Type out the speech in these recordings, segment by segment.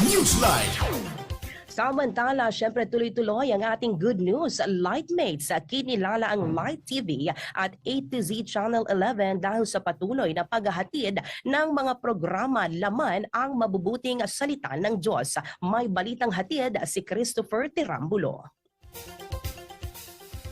Newsline. Samantala, syempre tuloy-tuloy ang ating good news. Lightmates, kinilala ang Light TV at A to Z Channel 11 dahil sa patuloy na paghahatid ng mga programa laman ang mabubuting salita ng Diyos. May balitang hatid si Christopher Tirambulo.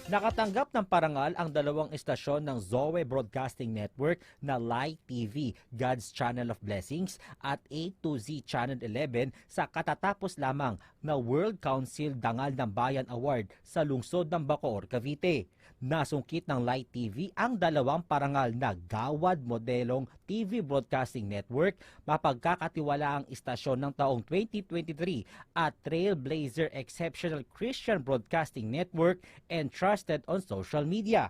Nakatanggap ng parangal ang dalawang istasyon ng Zoe Broadcasting Network na Light TV, God's Channel of Blessings at A to Z Channel 11 sa katatapos lamang na World Council Dangal ng Bayan Award sa lungsod ng Bacoor, Cavite. Nasungkit ng Light TV ang dalawang parangal na Gawad Modelong TV Broadcasting Network, mapagkakatiwalaang istasyon ng taong 2023 at Trailblazer Exceptional Christian Broadcasting Network and Trusted on Social Media.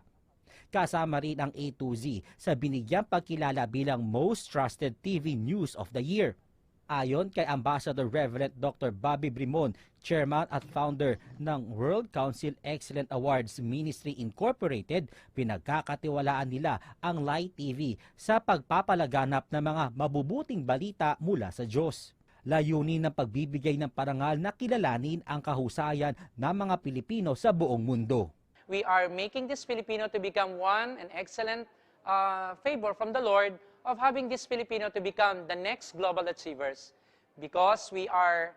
Kasama rin ang A to Z sa binigyang pagkilala bilang Most Trusted TV News of the Year. Ayon kay Ambassador Reverend Dr. Bobby Brimon, Chairman at Founder ng World Council Excellent Awards Ministry Incorporated, pinagkakatiwalaan nila ang Light TV sa pagpapalaganap ng mga mabubuting balita mula sa Diyos. Layunin ng pagbibigay ng parangal na kilalanin ang kahusayan ng mga Pilipino sa buong mundo. We are making this Filipino to become an excellent favor from the Lord of having this Filipino to become the next global achievers, because we are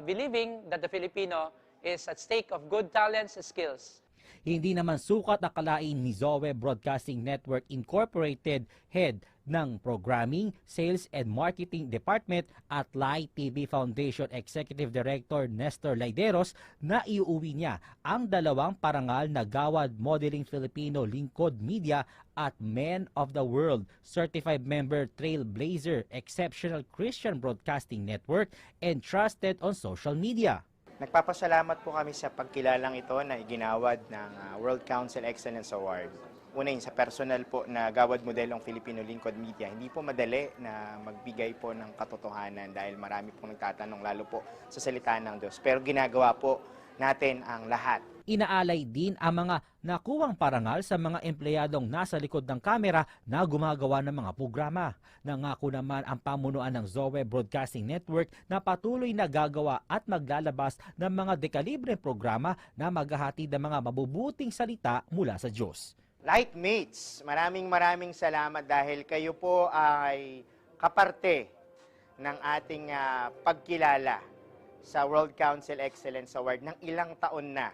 believing that the Filipino is at stake of good talents and skills. Hindi naman sukat akalain ni Zoe Broadcasting Network Incorporated Head ng Programming, Sales and Marketing Department at Light TV Foundation Executive Director Nestor Laideros na iuwi niya ang dalawang parangal na Gawad Modeling Filipino Lingkod Media at Men of the World Certified Member Trailblazer Exceptional Christian Broadcasting Network and Trusted on Social Media. Nagpapasalamat po kami sa pagkilalang ito na iginawad ng World Council Excellence Award. Una yun, sa personal po na Gawad Modelong Filipino Lingkod Media, hindi po madali na magbigay po ng katotohanan dahil marami pong nagtatanong lalo po sa salita ng Diyos. Pero ginagawa po natin ang lahat. Inaalay din ang mga nakuwang parangal sa mga empleyadong nasa likod ng kamera na gumagawa ng mga programa. Nangako naman ang pamunuan ng Zoe Broadcasting Network na patuloy na gagawa at maglalabas ng mga dekalibreng programa na maghahatid ng mga mabubuting salita mula sa Diyos. Lightmates, maraming salamat dahil kayo po ay kaparte ng ating pagkilala sa World Council Excellence Award ng ilang taon na.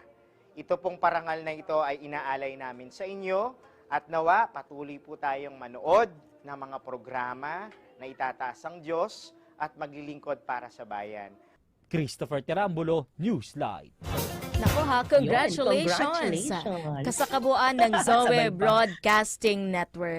Ito pong parangal na ito ay inaalay namin sa inyo at nawa patuloy po tayong manood ng mga programa na itataas ang Diyos at maglilingkod para sa bayan. Christopher Tirambulo, Newsline. Naku ha, congratulations! Congratulations. Kasakabuan ng Zoe Broadcasting Network.